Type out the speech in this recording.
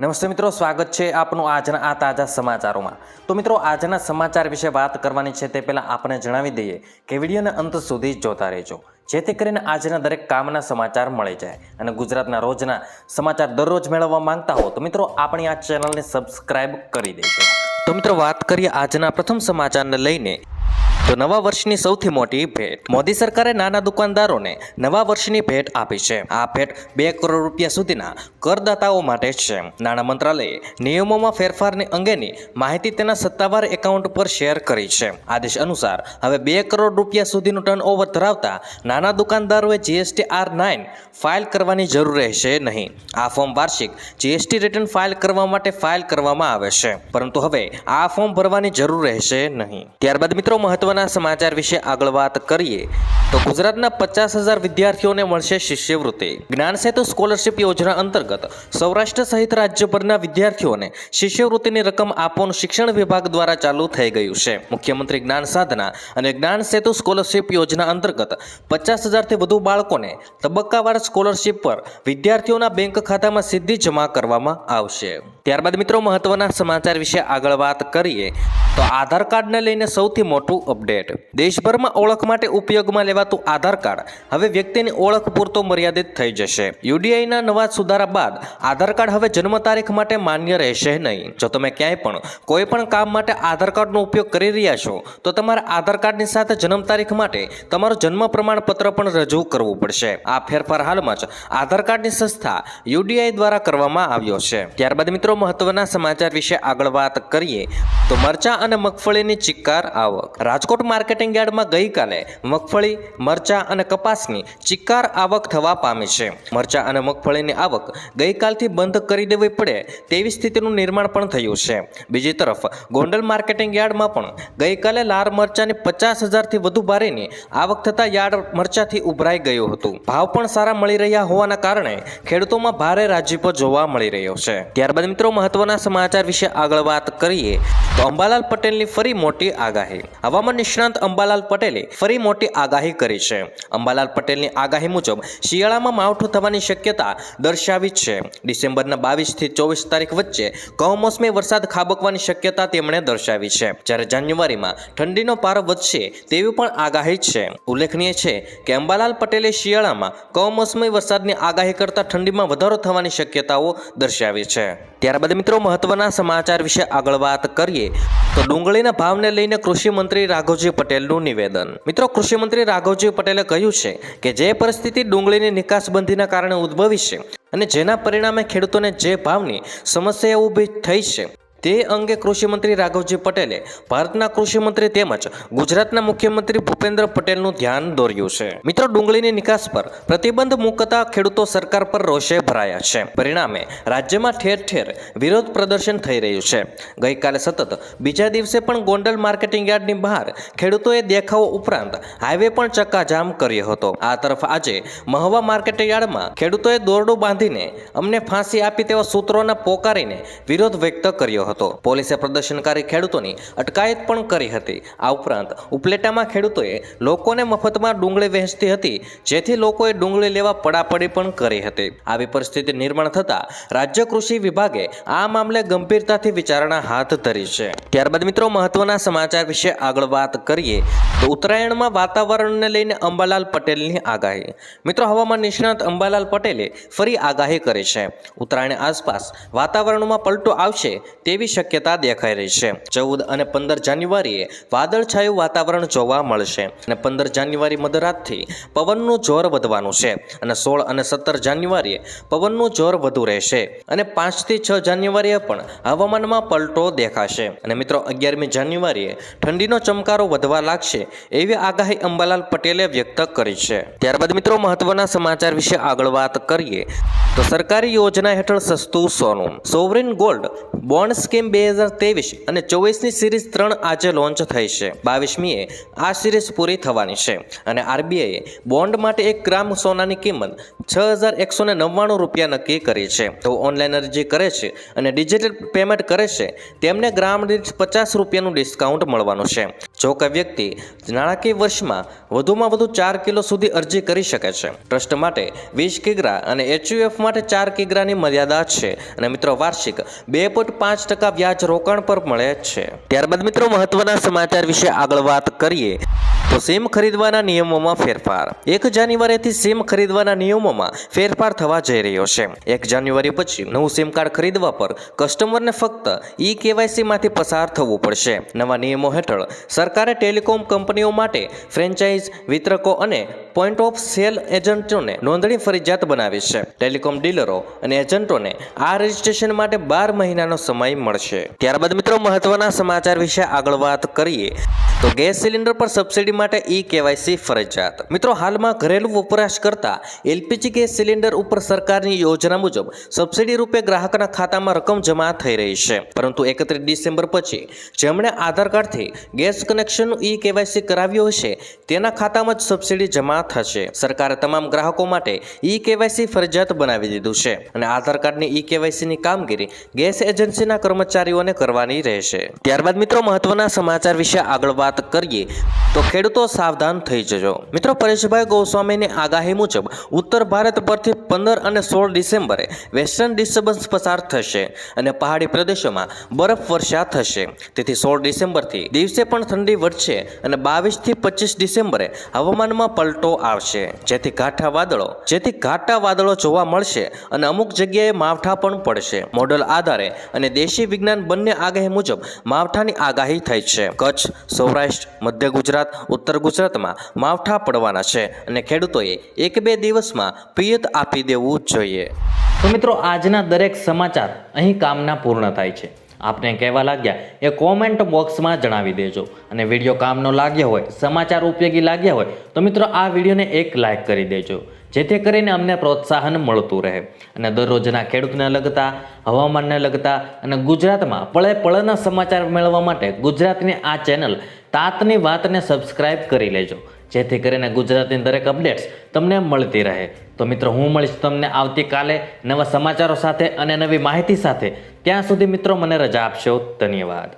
નમસ્તે મિત્રો, સ્વાગત છે આપનું આજના આ તાજા સમાચારોમાં। તો મિત્રો, આજના સમાચાર વિશે વાત કરવાની છે તે પહેલાં આપણે જણાવી દઈએ કે વિડીયોને અંત સુધી જોતા રહેજો, જેથી કરીને આજના દરેક કામના સમાચાર મળી જાય અને ગુજરાતના રોજના સમાચાર દરરોજ મેળવવા માંગતા હો તો મિત્રો આપણી આ ચેનલને સબસ્ક્રાઇબ કરી દેજો। તો મિત્રો, વાત કરીએ આજના પ્રથમ સમાચારને લઈને તો નવા વર્ષની સૌથી મોટી ભેટ। મોદી સરકારે નાના દુકાનદારોને નવા વર્ષની ભેટ આપી છે। આ ભેટ 2 કરોડ રૂપિયા સુધીના કરદાતાઓ માટે છે। નાણાં મંત્રાલયે નિયમોમાં ફેરફારની અંગેની માહિતી તેના સત્તાવાર એકાઉન્ટ પર શેર કરી છે। આદેશ અનુસાર હવે 2 કરોડ રૂપિયા સુધીનું ટર્નઓવર ધરાવતા નાના દુકાનદારોએ જીએસટી R9 ફાઇલ કરવાની જરૂર રહેશે નહીં। આ ફોર્મ વાર્ષિક જીએસટી રિટર્ન ફાઇલ કરવા માટે ફાઇલ કરવામાં આવે છે, પરંતુ હવે આ ફોર્મ ભરવાની જરૂર રહેશે નહીં। ત્યારબાદ મિત્રો, મહત્વના સમાચાર વિશે આગળ વાત કરીએ તો ગુજરાતના 50,000 વિદ્યાર્થીઓને મળશે શિષ્યવૃત્તિ। જ્ઞાન સેતુ સ્કોલરશિપ યોજના અંતર્ગત સૌરાષ્ટ્ર સહિત રાજ્યભરના વિદ્યાર્થીઓને શિષ્યવૃત્તિની રકમ આપવાનું શિક્ષણ વિભાગ દ્વારા ચાલુ થઈ ગયું છે। મુખ્યમંત્રી જ્ઞાન સાધના અને જ્ઞાન સેતુ સ્કોલરશિપ યોજના અંતર્ગત 50,000થી વધુ બાળકોને તબક્કાવાર સ્કોલરશિપ પર વિદ્યાર્થીઓના બેંક ખાતામાં સીધી જમા કરવામાં આવશે। ત્યારબાદ મિત્રો, મહત્વના સમાચાર વિશે આગળ વાત કરીએ તો આધાર કાર્ડને લઈને સૌથી મોટું અપડેટ। દેશભરમાં ઓળખ માટે ઉપયોગમાં લેવાતું આધાર કાર્ડ હવે વ્યક્તિની ઓળખ પૂરતો મર્યાદિત થઈ જશે। યુડીઆઈના નવા સુધારા બાદ આધાર કાર્ડ હવે જન્મ તારીખ માટે માન્ય રહેશે નહીં। જો તમે ક્યાંય પણ કોઈ પણ કામ માટે આધાર કાર્ડનો ઉપયોગ કરી રહ્યા છો તો તમારે આધાર કાર્ડની સાથે જન્મ તારીખ માટે તમારું જન્મ પ્રમાણપત્ર પણ રજૂ કરવું પડશે। આ ફેરફાર હાલમાં જ આધાર કાર્ડની સંસ્થા યુડીઆઈ દ્વારા કરવામાં આવ્યો છે। ત્યારબાદ મિત્રો, મહત્વના સમાચાર વિશે આગળ વાત કરીએ તો મરચા અને મગફળીની ચિક્કાર આવક। રાજકોટ માર્કેટિંગ યાર્ડમાં ગઈકાલે મગફળી, મરચા અને કપાસની ચિક્કાર આવક થવા પામી છે। મરચા અને મગફળીની આવક ગઈકાલથી બંધ કરી દેવી પડે તેવી સ્થિતિનું નિર્માણ પણ થયું છે। બીજી તરફ ગોંડલ માર્કેટિંગ યાર્ડમાં પણ ગઈકાલે લાલ મરચાની 50,000થી વધુ ભારેની આવક થતાં યાર્ડ મરચાથી ઉભરાઈ ગયું હતું। ભાવ પણ સારા મળી રહ્યા હોવાના કારણે ખેડૂતોમાં ભારે રાજીપો જોવા મળી રહ્યો છે। ત્યારબાદ મિત્રો, મહત્વના સમાચાર વિશે આગળ વાત કરીએ તો અંબાલાલ પટેલની ફરી મોટી આગાહી। હવામાન નિષ્ણાંત અંબાલાલ પટેલે ફરી મોટી આગાહી કરી છે। અંબાલાલ પટેલની આગાહી મુજબ શિયાળામાં માવઠું થવાની શક્યતા દર્શાવી છે। ડિસેમ્બરના 22થી 24 તારીખ વચ્ચે કમોસમી વરસાદ ખાબકવાની શક્યતા તેમણે દર્શાવી છે, જ્યારે જાન્યુઆરીમાં ઠંડીનો પારો વધશે તેવી પણ આગાહી છે। ઉલ્લેખનીય છે કે અંબાલાલ પટેલે શિયાળામાં કમોસમી વરસાદની આગાહી કરતા ઠંડીમાં વધારો થવાની શક્યતાઓ દર્શાવી છે। ત્યારબાદ મિત્રો, મહત્વના સમાચાર વિશે આગળ વાત કરીએ તો ડુંગળીના ભાવને લઈને કૃષિ મંત્રી રાઘવજી પટેલનું નિવેદન। મિત્રો, કૃષિ મંત્રી રાઘવજી પટેલે કહ્યું છે કે જે પરિસ્થિતિ ડુંગળીની નિકાસબંધીના કારણે ઉદ્ભવી છે અને જેના પરિણામે ખેડૂતોને જે ભાવની સમસ્યા ઊભી થઈ છે તે અંગે કૃષિ મંત્રી રાઘવજી પટેલે ભારતના કૃષિ મંત્રી તેમજ ગુજરાતના મુખ્યમંત્રી ભૂપેન્દ્ર પટેલનું ધ્યાન દોર્યું છે। મિત્રો, ડુંગળીની નિકાસ પર પ્રતિબંધ મૂકતા ખેડૂતો સરકાર પર રોષે ભરાયા છે। પરિણામે રાજ્યમાં ઠેર ઠેર વિરોધ પ્રદર્શન થઈ રહ્યું છે। ગઈકાલે સતત બીજા દિવસે પણ ગોંડલ માર્કેટિંગ યાર્ડની બહાર ખેડૂતોએ દેખાવો ઉપરાંત હાઈવે પણ ચક્કાજામ કર્યો હતો। આ તરફ આજે મહુવા માર્કેટિંગ યાર્ડમાં ખેડૂતોએ દોરડું બાંધીને અમને ફાંસી આપી તેવા સૂત્રોને પોકારીને વિરોધ વ્યક્ત કર્યો હતો। પોલીસે પ્રદર્શનકારી ખેડૂતોની અટકાયત પણ કરી હતી। આ ઉપરાંત ઉપલેટામાં ખેડૂતોએ લોકોને મફતમાં ડુંગળી વહેંચતી હતી, જેથી લોકોએ ડુંગળી લેવા પડાપડી પણ કરી હતી। આવી પરિસ્થિતિ નિર્માણ થતાં રાજ્ય કૃષિ વિભાગે આ મામલે ગંભીરતાથી વિચારણા હાથ ધરી છે। ત્યારબાદ મિત્રો, મહત્વના સમાચાર વિશે આગળ વાત કરીએ તો ઉત્તરાયણમાં વાતાવરણને લઈને અંબાલાલ પટેલની આગાહી। મિત્રો, હવામાન નિષ્ણાત અંબાલાલ પટેલે ફરી આગાહી કરી છે। ઉત્તરાયણ આસપાસ વાતાવરણમાં પલટો આવશે તેવી શક્યતા દેખાઈ રહી છે। 14 અને 15 જાન્યુઆરીએ વાદળછાયું વાતાવરણ જોવા મળશે અને 15 જાન્યુઆરી મધરાતથી પવનનું જોર વધવાનું છે અને 16 અને 17 જાન્યુઆરીએ પવનનું જોર વધુ રહેશે અને 5 થી 6 જાન્યુઆરીએ પણ હવામાનમાં પલટો દેખાશે અને મિત્રો 11મી જાન્યુઆરીએ ઠંડીનો ચમકારો વધવા લાગશે એવી આગાહી અંબાલાલ પટેલે વ્યક્ત કરી છે। ત્યારબાદ મિત્રો, મહત્વના સમાચાર વિશે આગળ વાત કરીએ તો સરકારી યોજના હેઠળ સસ્તું સોનું। સોવરિન ગોલ્ડ બોન્ડ સ્કીમ 2023 અને 24ની સિરીઝ 3 આજે લોન્ચ થઈ છે। 22મીએ આ સિરીઝ પૂરી થવાની છે અને આરબીઆઈએ બોન્ડ માટે 1 ગ્રામ સોનાની કિંમત 6,199 રૂપિયા નક્કી કરી છે। તો ઓનલાઈન અરજી કરે છે અને ડિજિટલ પેમેન્ટ કરે છે તેમને ગ્રામ દીઠ 50 રૂપિયાનું ડિસ્કાઉન્ટ મળવાનું છે। જો કે વ્યક્તિ નાણાકીય વર્ષમાં વધુમાં વધુ 4 કિલો સુધી અરજી કરી શકે છે. ટ્રસ્ટ માટે 20 કિગ્રા અને HUF માટે 4 કિગ્રાની મર્યાદા છે અને મિત્રો વાર્ષિક 2.5% વ્યાજ રોકાણ પર મળે છે. ત્યારબાદ મિત્રો મહત્વના સમાચાર વિશે આગળ વાત કરીએ તો સિમ ખરીદવાના નિયમોમાં ફેરફાર. 1 જાન્યુઆરીથી સિમ ખરીદવાના નિયમોમાં ફેરફાર થવા જઈ રહ્યો છે. 1 જાન્યુઆરી પછી નવું સિમ કાર્ડ ખરીદવા પર કસ્ટમરને ફક્ત KYC માંથી પસાર થવું પડશે. નવા નિયમો હેઠળ સરકારે ટેલિકોમ કંપનીઓ માટે ફ્રેન્ચાઇઝ વિતરકો અને પોઈન્ટ ઓફ સેલ એજન્ટોને નોંધણી ફરજિયાત બનાવી છે. ટેલિકોમ ડીલરો અને એજન્ટોને આ રજીસ્ટ્રેશન માટે 12 મહિનાનો સમય મળશે. ત્યારબાદ મિત્રો મહત્વના સમાચાર વિશે આગળ વાત કરીએ તો ગેસ સિલિન્ડર પર સબસિડી માટે KYC ફરજિયાત. મિત્રો હાલમાં ઘરેલું વપરાશ કરતા LPG ગેસ સિલિન્ડર ઉપર સરકારની યોજના મુજબ સબસિડી રૂપે ગ્રાહકના ખાતામાં રકમ જમા થઈ રહી છે. પરંતુ 31 ડિસેમ્બર પછી જેમણે આધાર કાર્ડથી ગેસ કનેક્શનનું KYC કરાવ્યું હશે તેના ખાતામાં જ સબસિડી જમા થશે. સરકારે તમામ ગ્રાહકો માટે KYC ફરજિયાત બનાવી દીધું છે અને આધાર કાર્ડની KYC ની કામગીરી ગેસ એજન્સીના કર્મચારીઓને કરવાની રહેશે. ત્યારબાદ મિત્રો મહત્વના સમાચાર વિશે આગળ વાત કરીએ તો ખેડૂતો સાવધાન થઈ જજો. મિત્રો પરેશભાઈ ગોસ્વામીની આગાહી મુજબ ઉત્તર ભારત પરથી 15 અને 16 ડિસેમ્બરે વેસ્ટર્ન ડિસ્ટર્બન્સ પસાર થશે અને પહાડી પ્રદેશોમાં બરફ વર્ષા થશે. તેથી 16 ડિસેમ્બરથી દિવસે પણ ઠંડી વધશે અને 22 થી 25 ડિસેમ્બરે હવામાનમાં પલટો આવશે, જેથી ઘાટા વાદળો જોવા મળશે અને અમુક જગ્યાએ માવઠા પણ પડશે. મોડલ આધારે અને દેશી વિજ્ઞાન બંને આગાહી મુજબ માવઠાની આગાહી થઈ છે. કચ્છ, સૌરાષ્ટ્ર, મધ્ય ગુજરાત, ઉત્તર ગુજરાતમાં માવઠા પડવાના છે અને ખેડૂતોએ 1-2 દિવસમાં પિયત આપી દેવું જોઈએ. તો મિત્રો આજના દરેક સમાચાર અહીં કામના પૂર્ણ થાય છે. આપને કહેવા લાગ્યા એ કોમેન્ટ બોક્સમાં જણાવી દેજો અને વિડીયો કામનો લાગ્યો હોય, સમાચાર ઉપયોગી લાગ્યા હોય તો મિત્રો આ વિડીયોને એક લાઈક કરી દેજો, જેથી કરીને અમને પ્રોત્સાહન મળતું રહે અને દરરોજના ખેડૂતને લગતા, હવામાનને લગતા અને ગુજરાતમાં પળે પળના સમાચાર મેળવવા માટે ગુજરાતની આ ચેનલ તાતની વાતને સબસ્ક્રાઇબ કરી લેજો, જેથી કરીને ગુજરાતની દરેક અપડેટ્સ તમને મળતી રહે. તો મિત્રો હું મળીશ તમને આવતીકાલે નવા સમાચારો સાથે અને નવી માહિતી સાથે. ત્યાં સુધી મિત્રો મને રજા આપશો. ધન્યવાદ.